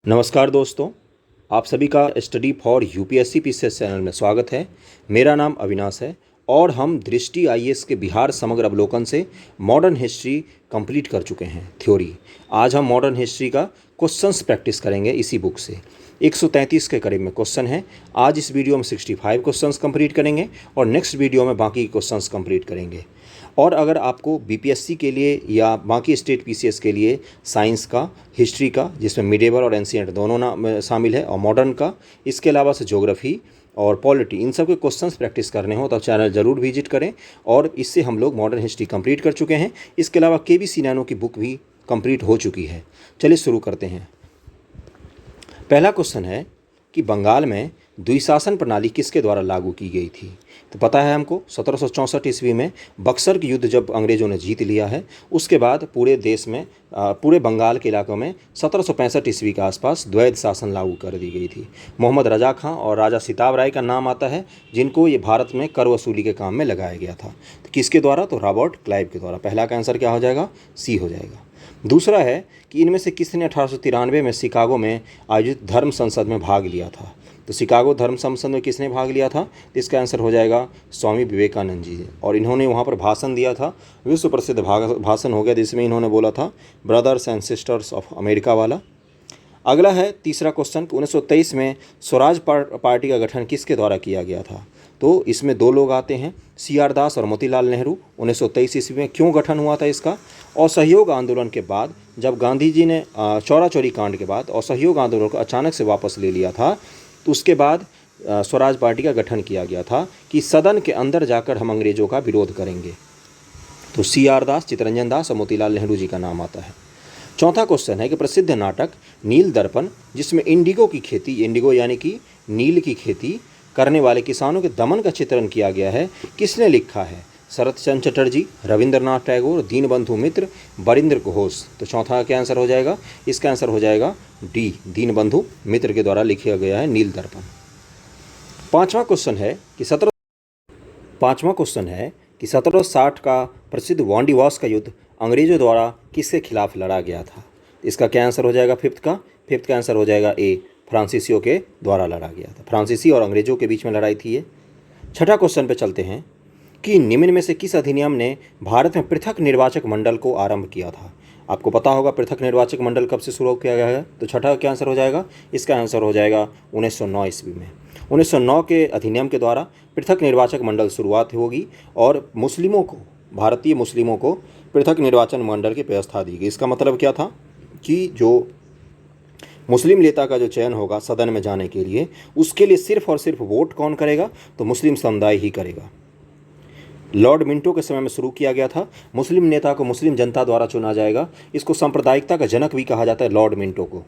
नमस्कार दोस्तों, आप सभी का study for UPSC PCS channel में स्वागत है। मेरा नाम अविनाश है और हम दृष्टि आईएएस के बिहार समग्र अवलोकन से मॉडर्न हिस्ट्री कंप्लीट कर चुके हैं थ्योरी। आज हम मॉडर्न हिस्ट्री का क्वेश्चंस प्रैक्टिस करेंगे इसी बुक से। 133 के करीब में क्वेश्चन है। आज इस वीडियो में 65 क्वेश्चंस कंप्लीट करेंगे और नेक्स्ट वीडियो में बाकी क्वेश्चंस कंप्लीट करेंगे। और अगर आपको बीपीएससी के लिए या बाकी स्टेट पीसीएस के लिए साइंस का, हिस्ट्री का, जिसमें मिडेवल और एंशिएंट दोनों ना शामिल है, और मॉडर्न का, इसके अलावा से ज्योग्राफी और पॉलिटी, इन सब के क्वेश्चंस प्रैक्टिस करने हो तो चैनल ज़रूर विजिट करें। और इससे हम लोग मॉडर्न हिस्ट्री कंप्लीट कर चुके हैं। इसके अलावा केबीसी नैनो की बुक भी कंप्लीट हो चुकी है। चलिए शुरू करते हैं। पहला क्वेश्चन है कि बंगाल में द्विशासन प्रणाली किसके द्वारा लागू की गई थी। तो पता है हमको 1764 ईस्वी में बक्सर की युद्ध जब अंग्रेज़ों ने जीत लिया है, उसके बाद पूरे देश में, पूरे बंगाल के इलाकों में 1765 ईस्वी के आसपास द्वैध शासन लागू कर दी गई थी। मोहम्मद रजा खां और राजा सिताब राय का नाम आता है, जिनको ये भारत में कर वसूली के काम में लगाया गया था। तो किसके द्वारा? तो रॉबर्ट क्लाइव के द्वारा। पहला का आंसर क्या हो जाएगा? सी हो जाएगा। दूसरा है कि इनमें से किसने 1893 में शिकागो में आयोजित धर्म संसद में भाग लिया था। तो शिकागो धर्म संसद में किसने भाग लिया था? तो इसका आंसर हो जाएगा स्वामी विवेकानंद जी। और इन्होंने वहाँ पर भाषण दिया था, विश्व प्रसिद्ध भाषण हो गया, जिसमें इन्होंने बोला था brothers and sisters of America वाला। अगला है तीसरा क्वेश्चन, 1923 में स्वराज पार्टी का गठन किसके द्वारा किया गया था। तो इसमें दो लोग आते हैं, CR दास और मोतीलाल नेहरू। 1923 ईस्वी में क्यों गठन हुआ था इसका? असहयोग आंदोलन के बाद, जब गांधी जी ने चौरा चौरी कांड के बाद असहयोग आंदोलन को अचानक से वापस ले लिया था, तो उसके बाद स्वराज पार्टी का गठन किया गया था कि सदन के अंदर जाकर हम अंग्रेज़ों का विरोध करेंगे। तो CR दास, चित्तरंजन दास और मोतीलाल नेहरू जी का नाम आता है। चौथा क्वेश्चन है कि प्रसिद्ध नाटक नील दर्पण, जिसमें इंडिगो की खेती, इंडिगो यानी कि नील की खेती करने वाले किसानों के दमन का चित्रण किया गया है, किसने लिखा है? शरत चंद्र चटर्जी, रविंद्रनाथ टैगोर, दीनबंधु मित्र, बरिंद्र घोष। तो चौथा क्या आंसर हो जाएगा? इसका आंसर हो जाएगा डी, दीनबंधु मित्र के द्वारा लिखा गया है नील दर्पण। पांचवा क्वेश्चन है कि 1760 का प्रसिद्ध वांडीवास का युद्ध अंग्रेजों द्वारा किसके खिलाफ लड़ा गया था। इसका क्या आंसर हो जाएगा? फिफ्थ का आंसर हो जाएगा ए, फ्रांसीसियों के द्वारा लड़ा गया था। फ्रांसीसी और अंग्रेजों के बीच में लड़ाई थी ये। छठा क्वेश्चन पे चलते हैं कि निम्न में से किस अधिनियम ने भारत में पृथक निर्वाचक मंडल को आरंभ किया था। आपको पता होगा पृथक निर्वाचक मंडल कब से शुरू किया गया है। तो छठा क्या आंसर हो जाएगा? इसका आंसर हो जाएगा 1909 ईस्वी में। 1909 के अधिनियम के द्वारा पृथक निर्वाचक मंडल शुरुआत होगी और मुस्लिमों को, भारतीय मुस्लिमों को पृथक निर्वाचन मंडल की व्यवस्था दी गई। इसका मतलब क्या था कि जो मुस्लिम नेता का जो चयन होगा सदन में जाने के लिए, उसके लिए सिर्फ और सिर्फ वोट कौन करेगा? तो मुस्लिम समुदाय ही करेगा। लॉर्ड मिंटो के समय में शुरू किया गया था। मुस्लिम नेता को मुस्लिम जनता द्वारा चुना जाएगा। इसको सांप्रदायिकता का जनक भी कहा जाता है, लॉर्ड मिंटो को।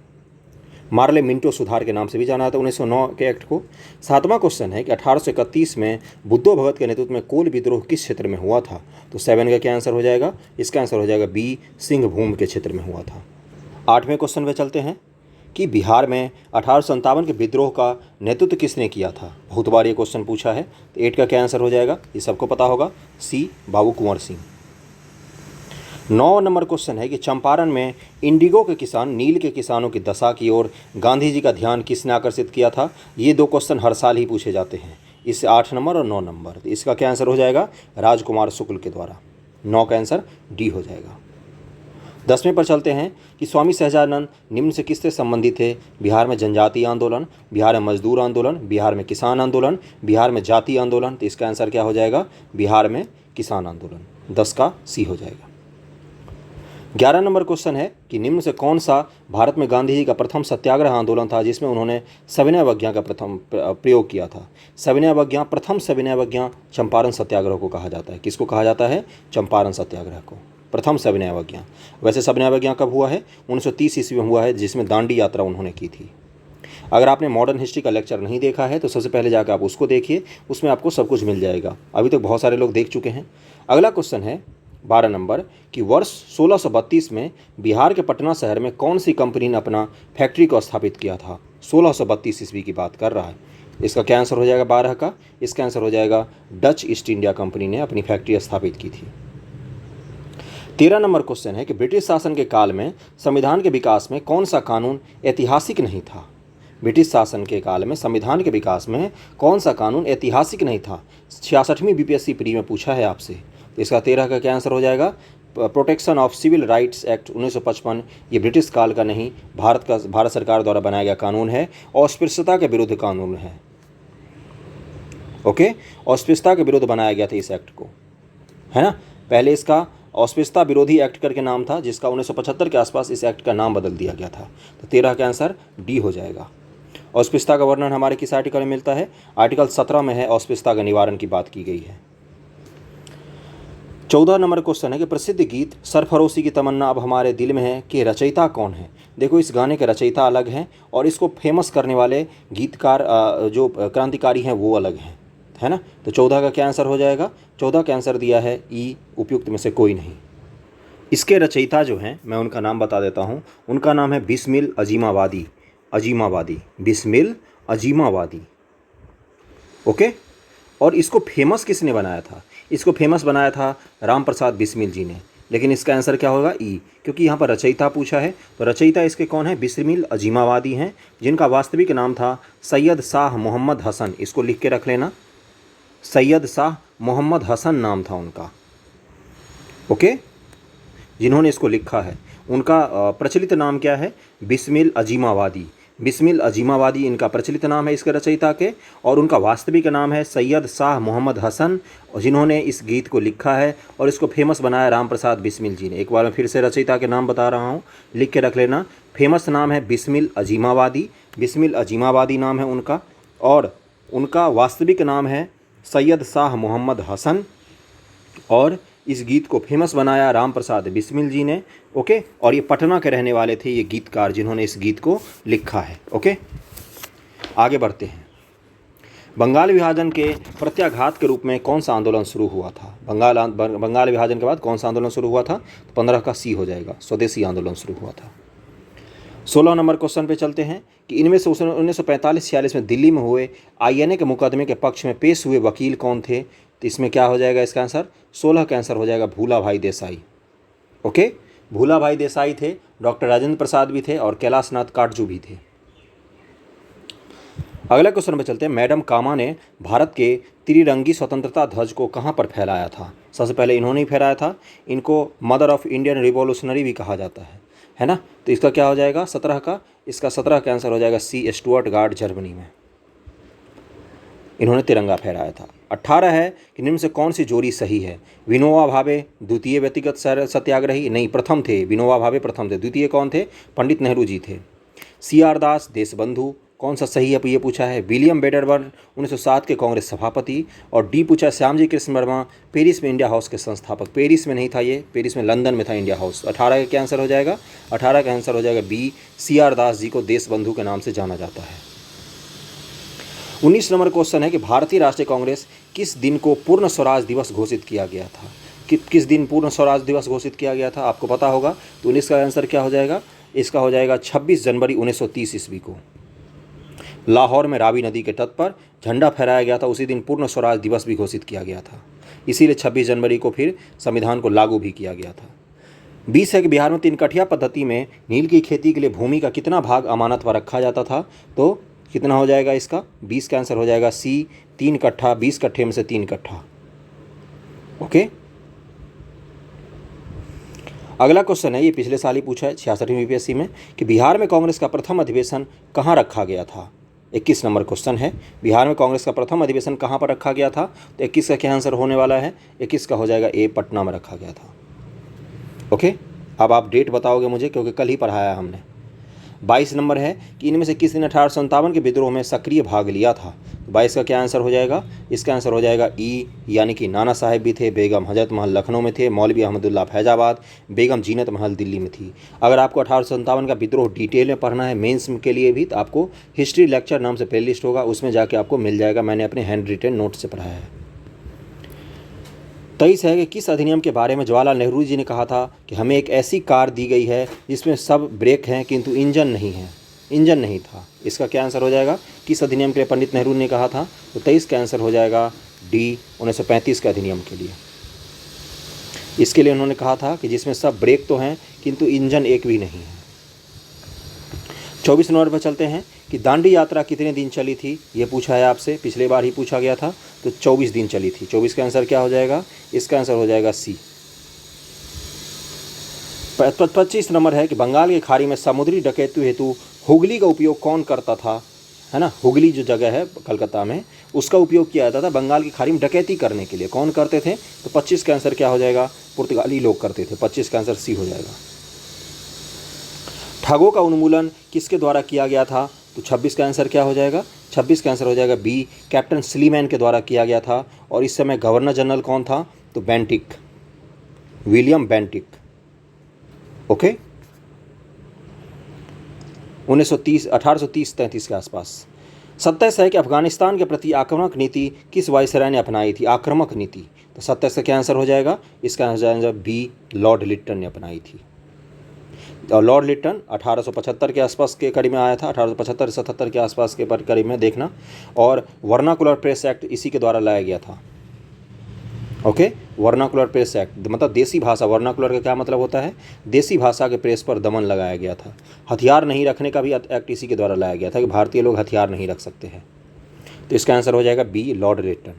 मार्ले मिंटो सुधार के नाम से भी जाना जाता है 1909 के एक्ट को। सातवां क्वेश्चन है कि 1831 में बुद्धो भगत के नेतृत्व में कोल विद्रोह किस क्षेत्र में हुआ था। तो 7 का क्या आंसर हो जाएगा? इसका आंसर हो जाएगा बी, सिंहभूम के क्षेत्र में हुआ था। 8वें क्वेश्चन पे चलते हैं कि बिहार में 1857 के विद्रोह का नेतृत्व किसने किया था। बहुत बार ये क्वेश्चन पूछा है। तो 8 का क्या आंसर हो जाएगा? ये सबको पता होगा, सी, बाबू कुंवर सिंह। 9 नंबर क्वेश्चन है कि चंपारण में इंडिगो के किसान नील के किसानों की दशा की ओर गांधी जी का ध्यान किसने आकर्षित किया था। ये दो क्वेश्चन हर साल ही पूछे जाते हैं, इससे 8 नंबर और 9 नंबर। तो इसका क्या आंसर हो जाएगा? राजकुमार शुक्ल के द्वारा। 9 का आंसर डी हो जाएगा। 10वें पर चलते हैं कि स्वामी सहजानंद निम्न से किससे संबंधित थे। बिहार में जनजातीय आंदोलन, बिहार में मजदूर आंदोलन, बिहार में किसान आंदोलन, बिहार में जातीय आंदोलन। तो इसका आंसर क्या हो जाएगा? बिहार में किसान आंदोलन। 10 का सी हो जाएगा। 11 नंबर क्वेश्चन है कि निम्न से कौन सा भारत में गांधी जी का प्रथम सत्याग्रह आंदोलन था जिसमें उन्होंने सविनय अवज्ञा का प्रथम प्रयोग किया था। सविनय अवज्ञा, प्रथम सविनय अवज्ञा चंपारण सत्याग्रह को कहा जाता है। किसको कहा जाता है? चंपारण सत्याग्रह को, प्रथम सविनय अवज्ञा। वैसे सविनय अवज्ञा कब हुआ है? 1930 ईस्वी में हुआ है, जिसमें दांडी यात्रा उन्होंने की थी। अगर आपने मॉडर्न हिस्ट्री का लेक्चर नहीं देखा है तो सबसे पहले जाकर आप उसको देखिए, उसमें आपको सब कुछ मिल जाएगा। अभी तक बहुत सारे लोग देख चुके हैं। अगला क्वेश्चन है 12 नंबर कि वर्ष 1632 में बिहार के पटना शहर में कौन सी कंपनी ने अपना फैक्ट्री को स्थापित किया था। 1632 ईस्वी की बात कर रहा है। इसका क्या आंसर हो जाएगा? 12 का। इसका आंसर हो जाएगा डच ईस्ट इंडिया कंपनी ने अपनी फैक्ट्री स्थापित की थी। 13 नंबर क्वेश्चन है कि ब्रिटिश शासन के काल में संविधान के विकास में कौन सा कानून ऐतिहासिक नहीं था। ब्रिटिश शासन के काल में संविधान के विकास में कौन सा कानून ऐतिहासिक नहीं था। 66वीं बीपीएससी प्री में पूछा है आपसे। तो इसका 13 का क्या आंसर हो जाएगा, protection of civil rights act 1955। ये ब्रिटिश काल का नहीं, भारत सरकार द्वारा बनाया गया कानून है। अस्पृश्यता के विरुद्ध कानून है। ओके, अस्पृश्यता के विरुद्ध बनाया गया था इस एक्ट को, है ना। पहले इसका अस्पृश्यता विरोधी एक्ट करके नाम था, जिसका 1975 के आसपास इस एक्ट का नाम बदल दिया गया था। तो 13 का आंसर डी हो जाएगा। अस्पृश्यता का वर्णन हमारे किस आर्टिकल में मिलता है, आर्टिकल 17 में है, अस्पृश्यता का निवारण की बात की गई है। 14 नंबर क्वेश्चन है कि प्रसिद्ध गीत सरफरोशी की तमन्ना अब हमारे दिल में है कि रचयिता कौन है। देखो, इस गाने के रचयिता अलग हैं और इसको फेमस करने वाले गीतकार जो क्रांतिकारी हैं वो अलग हैं, है ना। तो 14 का क्या आंसर हो जाएगा, 14 का आंसर दिया है ई, उपयुक्त में से कोई नहीं। इसके रचयिता जो हैं मैं उनका नाम बता देता हूँ। उनका नाम है बिस्मिल अजीमाबादी। बिस्मिल अजीमाबादी। ओके, और इसको फेमस किसने बनाया था, इसको फेमस बनाया था राम प्रसाद बिस्मिल जी ने। लेकिन इसका आंसर क्या होगा, ई, क्योंकि यहाँ पर रचयिता पूछा है। तो रचयिता इसके कौन है, बिस्मिल अजीमाबादी हैं, जिनका वास्तविक नाम था सैयद शाह मोहम्मद हसन। इसको लिख के रख लेना, सैयद शाह मोहम्मद हसन नाम था उनका। ओके, जिन्होंने इसको लिखा है उनका प्रचलित नाम क्या है, बिस्मिल अजीमाबादी। बिस्मिल अजीमाबादी इनका प्रचलित नाम है इसके रचयिता के, और उनका वास्तविक नाम है सैयद शाह मोहम्मद हसन, जिन्होंने इस गीत को लिखा है और इसको फेमस बनाया राम प्रसाद बिस्मिल जी ने। एक बार मैं फिर से रचयिता के नाम बता रहा हूँ, लिख के रख लेना। फेमस नाम है बिस्मिल अजीमाबादी, बिस्मिल अजीमाबादी नाम है उनका, और उनका वास्तविक नाम है सैयद शाह मोहम्मद हसन, और इस गीत को फेमस बनाया राम प्रसाद बिस्मिल जी ने। ओके, और ये पटना के रहने वाले थे ये गीतकार जिन्होंने इस गीत को लिखा है। ओके, आगे बढ़ते हैं। बंगाल विभाजन के प्रत्याघात के रूप में कौन सा आंदोलन शुरू हुआ था। बंगाल विभाजन के बाद कौन सा आंदोलन शुरू हुआ था, तो 15 का सी हो जाएगा, स्वदेशी आंदोलन शुरू हुआ था। 16 नंबर क्वेश्चन पे चलते हैं कि इनमें से 1945-46 में दिल्ली में हुए आईएनए के मुकदमे के पक्ष में पेश हुए वकील कौन थे। तो इसमें क्या हो जाएगा, इसका आंसर 16 का आंसर हो जाएगा भूला भाई देसाई। ओके, भूला भाई देसाई थे, डॉक्टर राजेंद्र प्रसाद भी थे और कैलाश नाथ काटजू भी थे। अगला क्वेश्चन पे चलते हैं। मैडम कामा ने भारत के त्रिरंगी स्वतंत्रता ध्वज को कहाँ पर फहराया था। सबसे पहले इन्होंने ही फहराया था। इनको मदर ऑफ इंडियन रिवॉल्यूशनरी भी कहा जाता है ना। तो इसका क्या हो जाएगा 17 का, इसका 17 का आंसर हो जाएगा सी, स्टुअर्ट गार्ड जर्मनी में इन्होंने तिरंगा फहराया था। 18 है कि निम्न से कौन सी जोड़ी सही है। विनोबा भावे द्वितीय व्यक्तिगत सत्याग्रही, नहीं प्रथम थे, विनोबा भावे प्रथम थे। द्वितीय कौन थे, पंडित नेहरू जी थे। CR दास देशबंधु, कौन सा सही है ये पूछा है। विलियम बेडरबर्न 1907 के कांग्रेस सभापति, और डी पूछा श्यामजी कृष्ण वर्मा पेरिस में इंडिया हाउस के संस्थापक। पेरिस में नहीं था ये, पेरिस में लंदन में था इंडिया हाउस। 18 का क्या आंसर हो जाएगा, 18 का आंसर हो जाएगा बी, CR दास जी को देशबंधु के नाम से जाना जाता है। 19 नंबर क्वेश्चन है कि भारतीय राष्ट्रीय कांग्रेस किस दिन को पूर्ण स्वराज दिवस घोषित किया गया था। किस दिन पूर्ण स्वराज दिवस घोषित किया गया था, आपको पता होगा। तो 19 का आंसर क्या हो जाएगा, इसका हो जाएगा 26 जनवरी 1930 ईस्वी को। लाहौर में रावी नदी के तट पर झंडा फहराया गया था, उसी दिन पूर्ण स्वराज दिवस भी घोषित किया गया था। इसीलिए 26 जनवरी को फिर संविधान को लागू भी किया गया था। 20 है कि बिहार में 3 कठिया पद्धति में नील की खेती के लिए भूमि का कितना भाग अमानत पर रखा जाता था। तो कितना हो जाएगा इसका, 20 का आंसर हो जाएगा सी, 3 कट्ठा। 20 कट्ठे में से 3 कट्ठा। ओके, अगला क्वेश्चन है, ये पिछले साल ही पूछा है 66वीं बीपीएससी में, कि बिहार में कांग्रेस का प्रथम अधिवेशन कहाँ रखा गया था। 21 नंबर क्वेश्चन है, बिहार में कांग्रेस का प्रथम अधिवेशन कहाँ पर रखा गया था। तो 21 का क्या आंसर होने वाला है, 21 का हो जाएगा ए, पटना में रखा गया था। ओके, अब आप डेट बताओगे मुझे, क्योंकि कल ही पढ़ाया हमने। 22 नंबर है कि इनमें से किस ने 1857 के विद्रोह में सक्रिय भाग लिया था। 22 का क्या आंसर हो जाएगा, इसका आंसर हो जाएगा ई, यानी कि नाना साहेब भी थे, बेगम हजरत महल लखनऊ में थे, मौलवी अहमदुल्ला फैजाबाद, बेगम जीनत महल दिल्ली में थी। अगर आपको 1857 का विद्रोह डिटेल में पढ़ना है मेंस के लिए भी, तो आपको हिस्ट्री लेक्चर नाम से प्लेलिस्ट होगा, उसमें जाके आपको मिल जाएगा। मैंने अपने हैंड रिटन नोट से पढ़ाया है। 23 है कि किस अधिनियम के बारे में जवाहरलाल नेहरू जी ने कहा था कि हमें एक ऐसी कार दी गई है जिसमें सब ब्रेक हैं किंतु इंजन नहीं है, इंजन नहीं था। इसका क्या आंसर हो जाएगा, किस अधिनियम के लिए पंडित नेहरू ने कहा था। तो 23 का आंसर हो जाएगा डी, 1935 के अधिनियम के लिए। इसके लिए उन्होंने कहा था कि जिसमें सब ब्रेक तो हैं किंतु इंजन एक भी नहीं है। 24 नंबर पर चलते हैं कि दांडी यात्रा कितने दिन चली थी, ये पूछा है आपसे, पिछले बार ही पूछा गया था, तो 24 दिन चली थी। 24 का आंसर क्या हो जाएगा, इसका आंसर हो जाएगा सी। 25 नंबर है कि बंगाल की खाड़ी में समुद्री डकैती हेतु हुगली का उपयोग कौन करता था, है ना। हुगली जो जगह है कलकत्ता में, उसका उपयोग किया जाता था बंगाल की खाड़ी में डकैती करने के लिए। कौन करते थे, तो 25 का आंसर क्या हो जाएगा, पुर्तगाली लोग करते थे। 25 का आंसर सी हो जाएगा। ठगों का उन्मूलन किसके द्वारा किया गया था, तो 26 का आंसर क्या हो जाएगा, 26 का आंसर हो जाएगा बी, कैप्टन स्लीमैन के द्वारा किया गया था। और इस समय गवर्नर जनरल कौन था, तो बेंटिक, विलियम बेंटिक। ओके, 1830-33 के आसपास। 27 है कि अफगानिस्तान के प्रति आक्रामक नीति किस वायसराय ने अपनाई थी, आक्रामक नीति, तो 27 का क्या आंसर हो जाएगा, इसका आंसर बी, लॉर्ड लिट्टन ने अपनाई थी। और लॉर्ड लिट्टन 1875 के आसपास के करीब में आया था, 1875-77 के आसपास के करीब में देखना। और वर्नाकुलर प्रेस एक्ट इसी के द्वारा लाया गया था। ओके, वर्नाकुलर प्रेस एक्ट मतलब देसी भाषा, वर्नाकुलर का क्या मतलब होता है, देसी भाषा के प्रेस पर दमन लगाया गया था। हथियार नहीं रखने का भी एक्ट इसी के द्वारा लाया गया था कि भारतीय लोग हथियार नहीं रख सकते हैं। तो इसका आंसर हो जाएगा बी, लॉर्ड लिट्टन।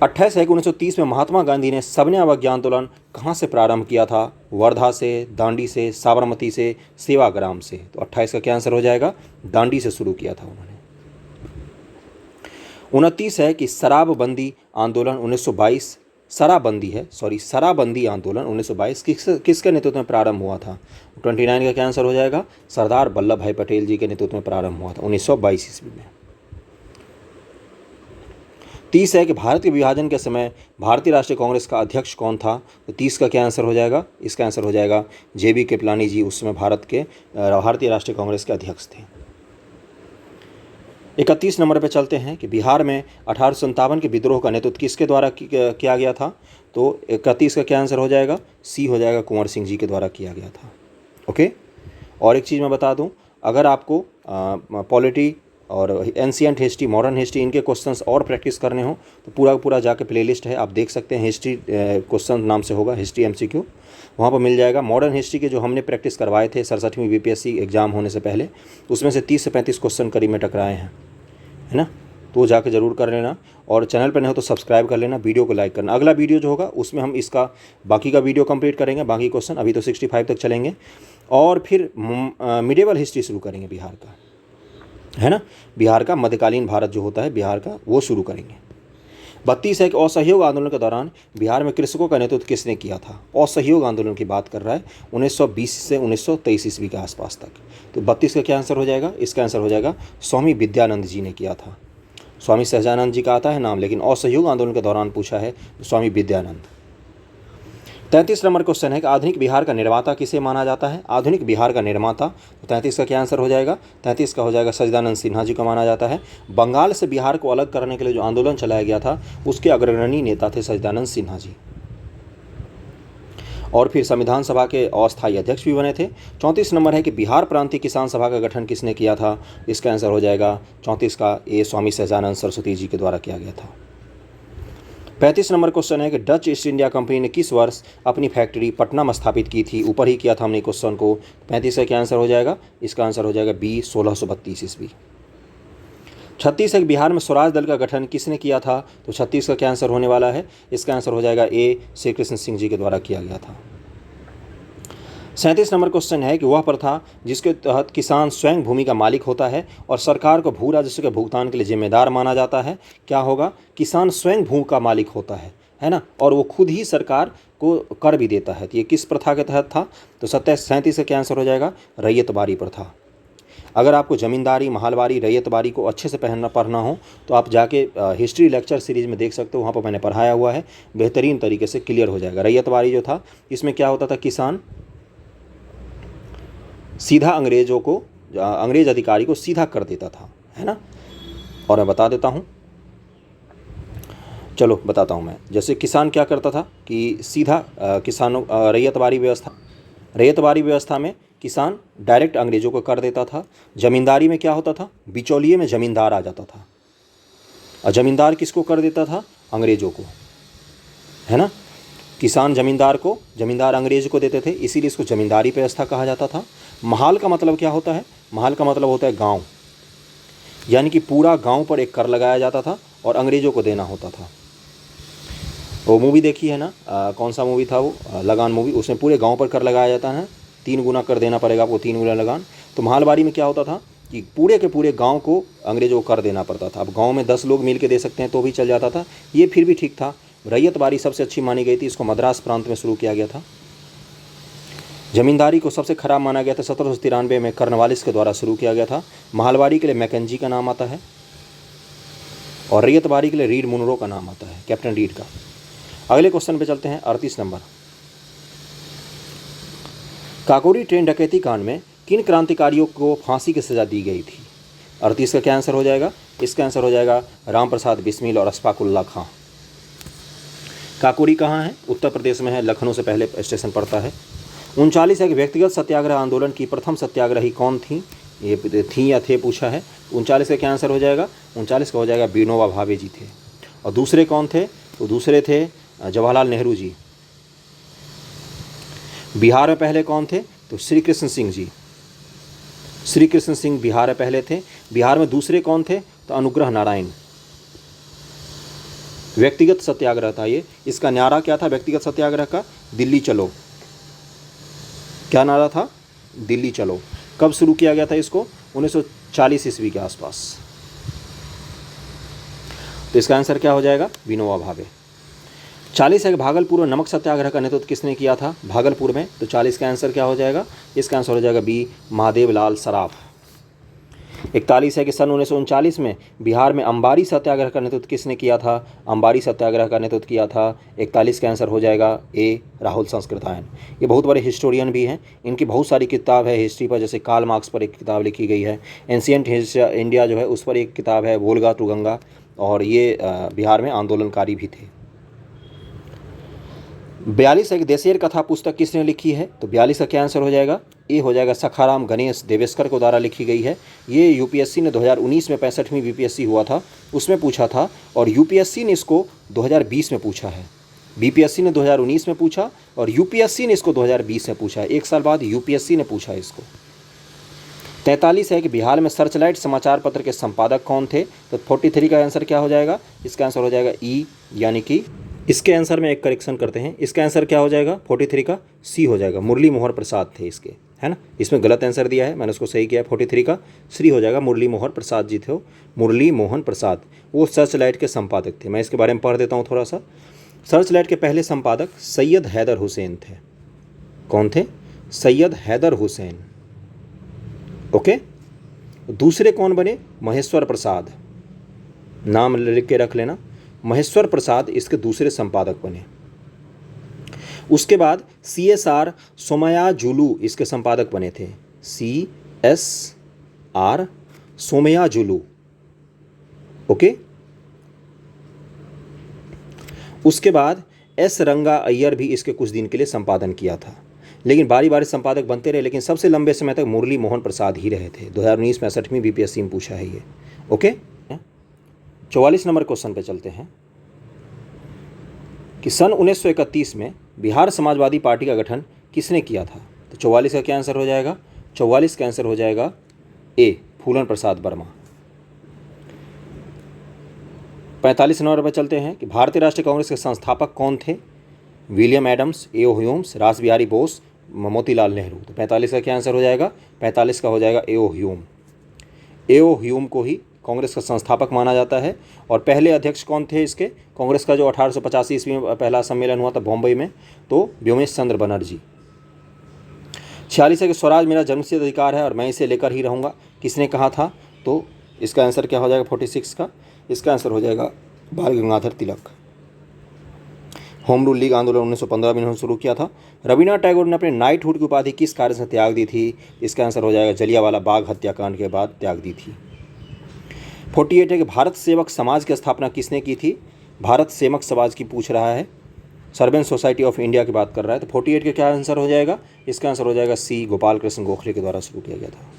28 है कि 1930 में महात्मा गांधी ने सबने अवज्ञा आंदोलन कहाँ से प्रारंभ किया था, वर्धा से, दांडी से, साबरमती से, सेवाग्राम से। तो 28 का क्या आंसर हो जाएगा, दांडी से शुरू किया था उन्होंने। 29 है कि शराबबंदी आंदोलन 1922, शराबबंदी आंदोलन 1922 किसके नेतृत्व में प्रारंभ हुआ था। 29 का क्या आंसर हो जाएगा, सरदार वल्लभ भाई पटेल जी के नेतृत्व में प्रारंभ हुआ था 1922 ईस्वी में। 30 है कि भारत के विभाजन के समय भारतीय राष्ट्रीय कांग्रेस का अध्यक्ष कौन था, तो 30 का क्या आंसर हो जाएगा, इसका आंसर हो जाएगा JB कृपलानी जी, उस समय भारतीय राष्ट्रीय कांग्रेस के अध्यक्ष थे। 31 नंबर पर चलते हैं कि बिहार में 1857 के विद्रोह का नेतृत्व किसके द्वारा किया गया था, तो 31 का क्या आंसर हो जाएगा, सी हो जाएगा, कुंवर सिंह जी के द्वारा किया गया था। ओके, और एक चीज़ मैं बता दूं, अगर आपको पॉलिटी और एंशिएंट हिस्ट्री, मॉडर्न हिस्ट्री, इनके क्वेश्चंस और प्रैक्टिस करने हो तो पूरा जाके प्लेलिस्ट है, आप देख सकते हैं। हिस्ट्री क्वेश्चन नाम से होगा, हिस्ट्री MCQ, वहाँ पर मिल जाएगा। मॉडर्न हिस्ट्री के जो हमने प्रैक्टिस करवाए थे 67वीं BPSC एग्जाम होने से पहले, उसमें से 30 से 35 क्वेश्चन करीब में टकराए हैं, है ना। तो जाके ज़रूर कर लेना, और चैनल पर नहीं हो तो सब्सक्राइब कर लेना, वीडियो को लाइक करना। अगला वीडियो जो होगा उसमें हम इसका बाकी का वीडियो कंप्लीट करेंगे, बाकी क्वेश्चन अभी तो 65 तक चलेंगे, और फिर मिडेवल हिस्ट्री शुरू करेंगे बिहार का, है ना। बिहार का मध्यकालीन भारत जो होता है बिहार का, वो शुरू करेंगे। 32 है कि असहयोग आंदोलन के दौरान बिहार में कृषकों का नेतृत्व किसने किया था। असहयोग आंदोलन की बात कर रहा है 1920 से 1923 ईस्वी के आसपास तक। तो 32 का क्या आंसर हो जाएगा, इसका आंसर हो जाएगा स्वामी विद्यानंद जी ने किया था। स्वामी सहजानंद जी का आता है नाम, लेकिन असहयोग आंदोलन के दौरान पूछा है तो स्वामी विद्यानंद। 33 नंबर क्वेश्चन है कि आधुनिक बिहार का निर्माता किसे माना जाता है। आधुनिक बिहार का निर्माता, तो 33 का क्या आंसर हो जाएगा, 33 का हो जाएगा सच्चिदानंद सिन्हा जी को माना जाता है। बंगाल से बिहार को अलग करने के लिए जो आंदोलन चलाया गया था उसके अग्रणी नेता थे सच्चिदानंद सिन्हा जी, और फिर संविधान सभा के अस्थायी अध्यक्ष भी बने थे। 34 नंबर है कि बिहार प्रांतीय किसान सभा का गठन किसने किया था। इसका आंसर हो जाएगा 34 का ए, स्वामी सहजानंद सरस्वती जी के द्वारा किया गया था। 35 नंबर क्वेश्चन है कि डच ईस्ट इंडिया कंपनी ने किस वर्ष अपनी फैक्ट्री पटना में स्थापित की थी। ऊपर ही किया था हमने क्वेश्चन को। 35 का क्या आंसर हो जाएगा, इसका आंसर हो जाएगा बी, 1632 ईस्वी। 36 है कि बिहार में स्वराज दल का गठन किसने किया था। तो 36 का क्या आंसर होने वाला है, इसका आंसर हो जाएगा ए, श्री कृष्ण सिंह जी के द्वारा किया गया था। 37 नंबर क्वेश्चन है कि वह प्रथा जिसके तहत किसान स्वयं भूमि का मालिक होता है और सरकार को भू राजस्व के भुगतान के लिए जिम्मेदार माना जाता है, क्या होगा, किसान स्वयं भू का मालिक होता है ना, और वो खुद ही सरकार को कर भी देता है। तो ये किस प्रथा के तहत था। तो 37 का क्या आंसर हो जाएगा, रैयतबारी प्रथा। अगर आपको जमींदारी, महलबारी, रैयतबारी को अच्छे से पढ़ना हो तो आप जाके हिस्ट्री लेक्चर सीरीज़ में देख सकते हो, वहाँ पर मैंने पढ़ाया हुआ है, बेहतरीन तरीके से क्लियर हो जाएगा। रैयतबारी जो था इसमें क्या होता था, किसान सीधा अंग्रेज अधिकारी को सीधा कर देता था, है ना। और मैं बता देता हूँ, चलो बताता हूँ मैं। जैसे किसान क्या करता था कि सीधा किसानों रैयतबारी व्यवस्था में किसान डायरेक्ट अंग्रेज़ों को कर देता था। ज़मींदारी में क्या होता था, बिचौलिए में ज़मींदार आ जाता था, और ज़मींदार किसको कर देता था, अंग्रेज़ों को, है ना। किसान जमींदार अंग्रेज को देते थे, इसीलिए इसको जमींदारी व्यवस्था कहा जाता था। महाल का मतलब क्या होता है? महाल का मतलब होता है गांव, यानी कि पूरा गांव पर एक कर लगाया जाता था और अंग्रेजों को देना होता था। वो मूवी देखी है ना, कौन सा मूवी था वो, लगान मूवी, उसमें पूरे गांव पर कर लगाया जाता है, 3 गुना कर देना पड़ेगा आपको, 3 गुना लगान। तो महालबारी में क्या होता था कि पूरे के पूरे गांव को अंग्रेजों को कर देना पड़ता था। अब गांव में 10 लोग मिल के दे सकते हैं तो भी चल जाता था, ये फिर भी ठीक था। रैयतबारी सबसे अच्छी मानी गई थी, इसको मद्रास प्रांत में शुरू किया गया था। जमींदारी को सबसे खराब माना गया था 1793 में कर्नवालिस के द्वारा शुरू किया गया था। महालबारी के लिए मैकेंजी का नाम आता है और रैयतबारी के लिए रीड मुनरो का नाम आता है, कैप्टन रीड का। अगले क्वेश्चन पे चलते हैं, 38 नंबर। काकोरी ट्रेन डकैती कांड में किन क्रांतिकारियों को फांसी की सजा दी गई थी? 38 का क्या आंसर हो जाएगा? इसका आंसर हो जाएगा राम प्रसाद बिस्मिल और अशफाकुल्ला खां। काकोरी कहाँ है? उत्तर प्रदेश में है, लखनऊ से पहले स्टेशन पड़ता है। 39 एक व्यक्तिगत सत्याग्रह आंदोलन की प्रथम सत्याग्रही कौन थी? ये थी या थे पूछा है। 39 का क्या आंसर हो जाएगा? 39 का हो जाएगा विनोबा भावे जी थे। और दूसरे कौन थे? तो दूसरे थे जवाहरलाल नेहरू जी। बिहार में पहले कौन थे? तो श्री कृष्ण सिंह जी। श्री कृष्ण सिंह बिहार में पहले थे। बिहार में दूसरे कौन थे? तो अनुग्रह नारायण। व्यक्तिगत सत्याग्रह था ये। इसका नारा क्या था व्यक्तिगत सत्याग्रह का? दिल्ली चलो। क्या नारा था? दिल्ली चलो। कब शुरू किया गया था इसको? 1940 ईस्वी के आसपास। तो इसका आंसर क्या हो जाएगा? विनोबा भावे। 40 है भागलपुर में नमक सत्याग्रह का नेतृत्व किसने किया था भागलपुर में? तो 40 का आंसर क्या हो जाएगा? इसका आंसर हो जाएगा बी, महादेव लाल सराफ। 41 है कि सन 1939 में बिहार में अंबारी सत्याग्रह का नेतृत्व किसने किया था? अंबारी सत्याग्रह का नेतृत्व किया था। 41 का आंसर हो जाएगा ए, राहुल संस्कृतायन। ये बहुत बड़े हिस्टोरियन भी हैं, इनकी बहुत सारी किताब है हिस्ट्री पर, जैसे कार्ल मार्क्स पर एक किताब लिखी गई है, एंशियंट इंडिया जो है उस पर एक किताब है, वोल्गा टू गंगा, और ये बिहार में आंदोलनकारी भी थे। 42 एक देशेर कथा पुस्तक किसने लिखी है? तो 42 का क्या आंसर हो जाएगा? ये हो जाएगा सखाराम गणेश देवेस्कर को द्वारा लिखी गई है। ये यूपीएससी ने 2019 में 65वीं बीपीएससी हुआ था उसमें पूछा था, और यूपीएससी ने इसको 2020 में पूछा है। बीपीएससी ने 2019 में पूछा और यूपीएससी ने इसको 2020 में पूछा है, 1 साल बाद यूपीएससी ने पूछा है इसको। 43 है कि बिहार में सर्चलाइट समाचार पत्र के संपादक कौन थे? तो 43 का आंसर क्या हो जाएगा? इसका आंसर हो जाएगा ई, यानी कि इसके आंसर में एक करेक्शन करते हैं। इसका आंसर क्या हो जाएगा? 43 का सी हो जाएगा, मुरली मोहन प्रसाद थे इसके, है ना। इसमें गलत आंसर दिया है, मैंने उसको सही किया है। 43 का श्री हो जाएगा, मुरली मोहन प्रसाद जी थे। मुरली मोहन प्रसाद वो सर्च लाइट के संपादक थे। मैं इसके बारे में पढ़ देता हूँ थोड़ा सा। सर्च लाइट के पहले संपादक सैयद हैदर हुसैन थे। कौन थे? सैयद हैदर हुसैन। ओके। दूसरे कौन बने? महेश्वर प्रसाद। नाम लिख के रख लेना, महेश्वर प्रसाद इसके दूसरे संपादक बने। उसके बाद CSR सोमयाजुलू इसके संपादक बने थे। CSR सोमयाजुलू। ओके। उसके बाद S रंगा अय्यर भी इसके कुछ दिन के लिए संपादन किया था, लेकिन बारी बारी संपादक बनते रहे, लेकिन सबसे लंबे समय तक मुरली मोहन प्रसाद ही रहे थे। 2019 में 65वीं बीपीएससी में पूछा है ये। ओके। 44 नंबर क्वेश्चन पे चलते हैं कि सन 1931 में बिहार समाजवादी पार्टी का गठन किसने किया था? तो 44 का क्या आंसर हो जाएगा? 44 का आंसर हो जाएगा ए, फूलन प्रसाद वर्मा। 45 नंबर पर चलते हैं कि भारतीय राष्ट्रीय कांग्रेस के संस्थापक कौन थे? William Adams, A.O.. ह्यूम्स, रास बिहारी बोस, मोतीलाल नेहरू। तो 45 का क्या आंसर हो जाएगा? 45 का हो जाएगा ए.ओ. ह्यूम। ए.ओ. ह्यूम को ही कांग्रेस का संस्थापक माना जाता है। और पहले अध्यक्ष कौन थे इसके कांग्रेस का? जो 1885 ईस्वी में पहला सम्मेलन हुआ था बॉम्बे में, तो व्योमेश चंद्र बनर्जी। 46 है कि स्वराज मेरा जन्मसिद्ध अधिकार है और मैं इसे लेकर ही रहूँगा, किसने कहा था? तो इसका आंसर क्या हो जाएगा 46 का? इसका आंसर हो जाएगा बाल Gangadhar Tilak. Home rule league आंदोलन 1915 में इन्होंने शुरू किया था। रविन्द्रनाथ टैगोर ने अपने नाइटहुड की उपाधि किस कार्य से त्याग दी थी? इसका आंसर हो जाएगा जलियांवाला बाग हत्याकांड के बाद त्याग दी थी। 48 है कि भारत सेवक समाज की स्थापना किसने की थी? भारत सेवक समाज की पूछ रहा है, सर्वेंट सोसाइटी ऑफ इंडिया की बात कर रहा है। तो 48 का क्या आंसर हो जाएगा? इसका आंसर हो जाएगा सी, गोपाल कृष्ण गोखले के द्वारा शुरू किया गया था।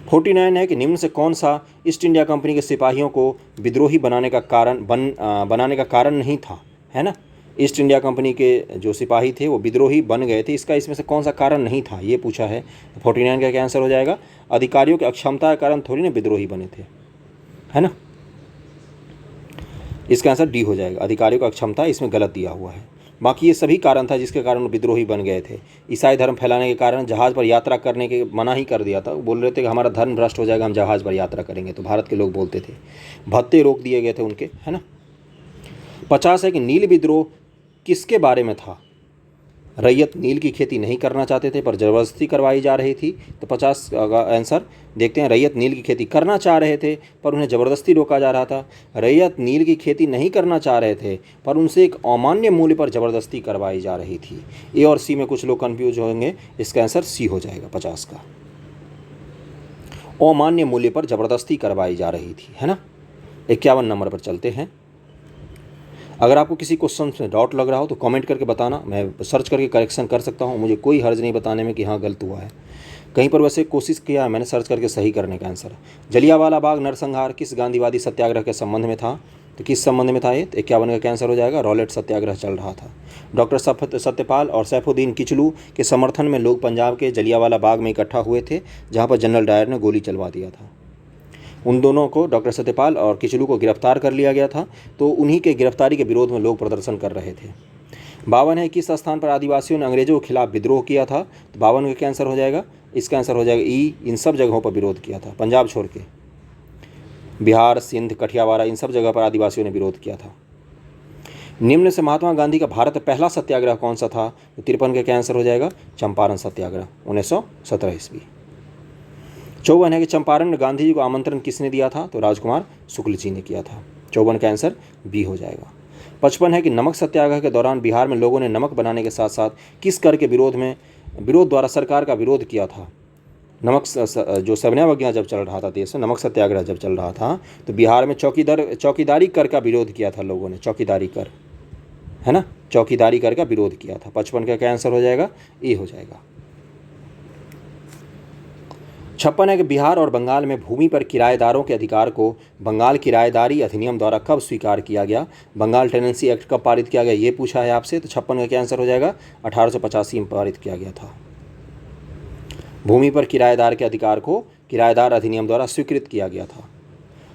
49 है कि निम्न से कौन सा ईस्ट इंडिया कंपनी के सिपाहियों को विद्रोही बनाने का कारण नहीं था, है ना। ईस्ट इंडिया कंपनी के जो सिपाही थे वो विद्रोही बन गए थे, इसका इसमें से कौन सा कारण नहीं था, ये पूछा है। 49 का क्या आंसर हो जाएगा? अधिकारियों की अक्षमता के कारण थोड़ी ना विद्रोही बने थे, है ना। इसका आंसर डी हो जाएगा, अधिकारियों का अक्षमता, इसमें गलत दिया हुआ है। बाकी ये सभी कारण था जिसके कारण वो विद्रोही बन गए थे। ईसाई धर्म फैलाने के कारण जहाज़ पर यात्रा करने के मना ही कर दिया था, बोल रहे थे कि हमारा धर्म भ्रष्ट हो जाएगा, हम जहाज़ पर यात्रा करेंगे, तो भारत के लोग बोलते थे। भत्ते रोक दिए गए थे उनके, है ना। 50 है कि नील विद्रोह किसके बारे में था? रैयत नील की खेती नहीं करना चाहते थे पर ज़बरदस्ती करवाई जा रही थी, तो 50 का आंसर देखते हैं। रैयत नील की खेती करना चाह रहे थे पर उन्हें ज़बरदस्ती रोका जा रहा था। रैयत नील की खेती नहीं करना चाह रहे थे पर उनसे एक अमान्य मूल्य पर ज़बरदस्ती करवाई जा रही थी। ए और सी में कुछ लोग कन्फ्यूज होंगे, इसका आंसर सी हो जाएगा 50 का, अमान्य मूल्य पर ज़बरदस्ती करवाई जा रही थी, है ना। 51 नंबर पर चलते हैं। अगर आपको किसी क्वेश्चन में डाउट लग रहा हो तो कमेंट करके बताना, मैं सर्च करके करेक्शन कर सकता हूँ, मुझे कोई हर्ज नहीं बताने में कि हाँ गलत हुआ है। कहीं पर वैसे कोशिश किया है मैंने सर्च करके सही करने का आंसर। जलियांवाला बाग नरसंहार किस गांधीवादी सत्याग्रह के संबंध में था? तो किस संबंध में था ये? 51 का क्या आंसर हो जाएगा? रॉलेट सत्याग्रह चल रहा था। डॉक्टर सत्यपाल और सैफुद्दीन किचलू के समर्थन में लोग पंजाब के जलियांवाला बाग में इकट्ठा हुए थे, जहाँ पर जनरल डायर ने गोली चलवा दिया था। उन दोनों को, डॉक्टर सत्यपाल और किचलू को गिरफ्तार कर लिया गया था, तो उन्हीं के गिरफ्तारी के विरोध में लोग प्रदर्शन कर रहे थे। 52 है किस स्थान पर आदिवासियों ने अंग्रेजों के खिलाफ विद्रोह किया था? तो 52 का क्या आंसर हो जाएगा? इसका आंसर हो जाएगा ई, इन सब जगहों पर विरोध किया था, पंजाब छोड़ के बिहार, सिंध, कठियावाड़ा, इन सब जगह पर आदिवासियों ने विरोध किया था। निम्न से महात्मा गांधी का भारत पहला सत्याग्रह कौन सा था? तो 53 का क्या आंसर हो जाएगा? चंपारण सत्याग्रह 1917 ईस्वी। 54 है कि चंपारण में गांधी जी को आमंत्रण किसने दिया था? तो राजकुमार शुक्ल जी ने किया था। 54 का आंसर बी हो जाएगा। 55 है कि नमक सत्याग्रह के दौरान बिहार में लोगों ने नमक बनाने के साथ साथ किस कर के विरोध द्वारा सरकार का विरोध किया था? नमक जो सविनय जब चल रहा था देश में, नमक सत्याग्रह जब चल रहा था, तो बिहार में चौकीदारी कर का विरोध किया था लोगों ने, चौकीदारी कर, है ना, चौकीदारी कर का विरोध किया था। 55 का क्या आंसर हो जाएगा? ए हो जाएगा। 56 है कि बिहार और बंगाल में भूमि पर किराएदारों के अधिकार को बंगाल किराएदारी अधिनियम द्वारा कब स्वीकार किया गया? बंगाल टेनेंसी एक्ट कब पारित किया गया, ये पूछा है आपसे। तो 56 का क्या आंसर हो जाएगा? 1885 में पारित किया गया था। भूमि पर किराएदार के अधिकार को किराएदार अधिनियम द्वारा स्वीकृत किया गया था।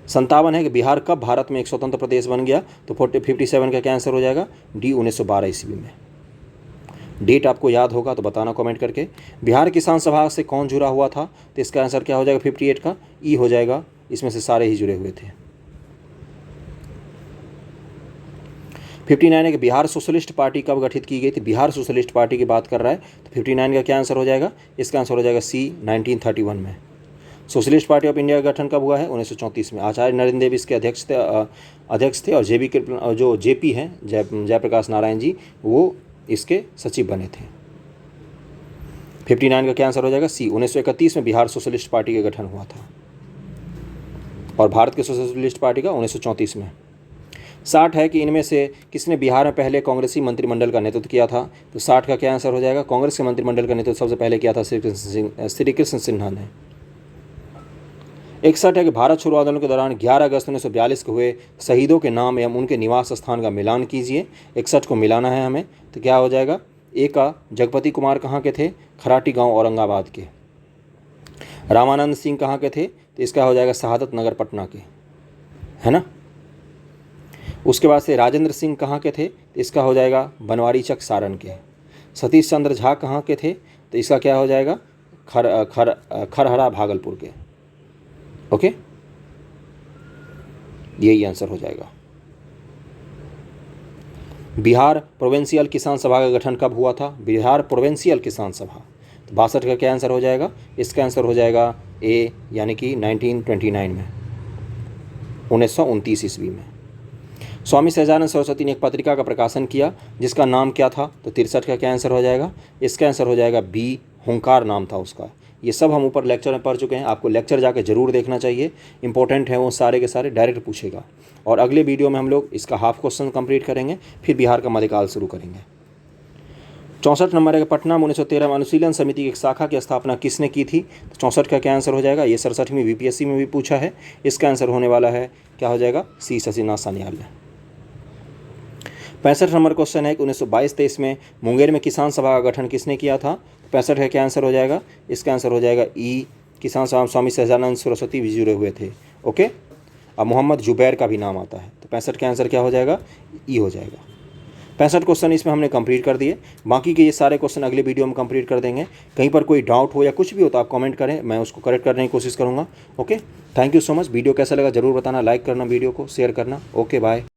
57 है कि बिहार कब भारत में एक स्वतंत्र प्रदेश बन गया? तो 57 का क्या आंसर हो जाएगा? डी, 1912 ईस्वी में। डेट आपको याद होगा तो बताना कमेंट करके। बिहार किसान सभा से कौन जुड़ा हुआ था? तो इसका आंसर क्या हो जाएगा? 58 का ई हो जाएगा, इसमें से सारे ही जुड़े हुए थे। 59 है कि बिहार सोशलिस्ट पार्टी कब गठित की गई थी? बिहार सोशलिस्ट पार्टी की बात कर रहा है, तो 59 का क्या आंसर हो जाएगा? इसका आंसर हो जाएगा सी, 1931 में। सोशलिस्ट पार्टी ऑफ इंडिया का गठन कब हुआ है? 1934 में। आचार्य नरेंद्र देव इसके अध्यक्ष थे और जो जेपी हैं, जयप्रकाश नारायण जी, वो इसके सचिव बने थे। 59 का क्या आंसर हो जाएगा? सी, 1931 में बिहार सोशलिस्ट पार्टी का गठन हुआ था और भारत के सोशलिस्ट पार्टी का 1934 में। 60 है कि इनमें से किसने बिहार में पहले कांग्रेसी मंत्रिमंडल का नेतृत्व किया था? तो 60 का क्या आंसर हो जाएगा? कांग्रेस के मंत्रिमंडल का नेतृत्व सबसे पहले किया था श्री कृष्ण सिन्हा ने। 61 है कि भारत छोड़ो आंदोलन के दौरान 11 अगस्त 1942 को हुए शहीदों के नाम एवं उनके निवास स्थान का मिलान कीजिए। 61 को मिलाना है हमें, तो क्या हो जाएगा? ए का जगपति कुमार कहाँ के थे? खराटी गांव औरंगाबाद के। रामानंद सिंह कहाँ के थे? तो इसका हो जाएगा शहादत नगर पटना के, है ना। उसके बाद से राजेंद्र सिंह कहाँ के थे? तो इसका हो जाएगा बनवारी चक सारण के। सतीश चंद्र झा कहाँ के थे? तो इसका क्या हो जाएगा? खरहरा भागलपुर के। ओके, यही आंसर हो जाएगा। बिहार प्रोविंशियल किसान सभा का गठन कब हुआ था? बिहार प्रोविंशियल किसान सभा, तो 62 का क्या आंसर हो जाएगा? इसका आंसर हो जाएगा ए, यानी कि 1929 में, 1929 ईस्वी में। स्वामी सहजानंद सरस्वती ने एक पत्रिका का प्रकाशन किया जिसका नाम क्या था? तो 63 का क्या आंसर हो जाएगा? इसका आंसर हो जाएगा बी, हुंकार नाम था उसका। ये सब हम ऊपर लेक्चर में पढ़ चुके हैं, आपको लेक्चर जाके जरूर देखना चाहिए, इंपॉर्टेंट है वो सारे के सारे, डायरेक्ट पूछेगा। और अगले वीडियो में हम लोग इसका हाफ क्वेश्चन कंप्लीट करेंगे, फिर बिहार का मध्यकाल शुरू करेंगे। 64 नंबर है, पटना में 1913 में अनुशीलन समिति की एक शाखा की स्थापना किसने की थी? तो 64 का क्या आंसर हो जाएगा? ये 67वीं बीपीएससी में भी पूछा है, इसका आंसर होने वाला है क्या हो जाएगा? सी, शशिनाथ सान्याल ने। 65 नंबर क्वेश्चन है कि 1922-23 में मुंगेर में किसान सभा का गठन किसने किया था? 65 का क्या आंसर हो जाएगा? इसका आंसर हो जाएगा ई, किसान सभा में स्वामी सहजानंद सरस्वती भी जुड़े हुए थे। ओके, अब मोहम्मद जुबैर का भी नाम आता है, तो 65 का आंसर क्या हो जाएगा? ई हो जाएगा। 65 क्वेश्चन इसमें हमने कंप्लीट कर दिए। बाकी के ये सारे क्वेश्चन अगले वीडियो में कंप्लीट कर देंगे। कहीं पर कोई डाउट हो या कुछ भी हो तो आप कमेंट करें, मैं उसको करेक्ट करने की कोशिश करूँगा। Okay, thank you so much. Video कैसा लगा ज़रूर बताना, लाइक करना, वीडियो को शेयर करना। Okay, bye.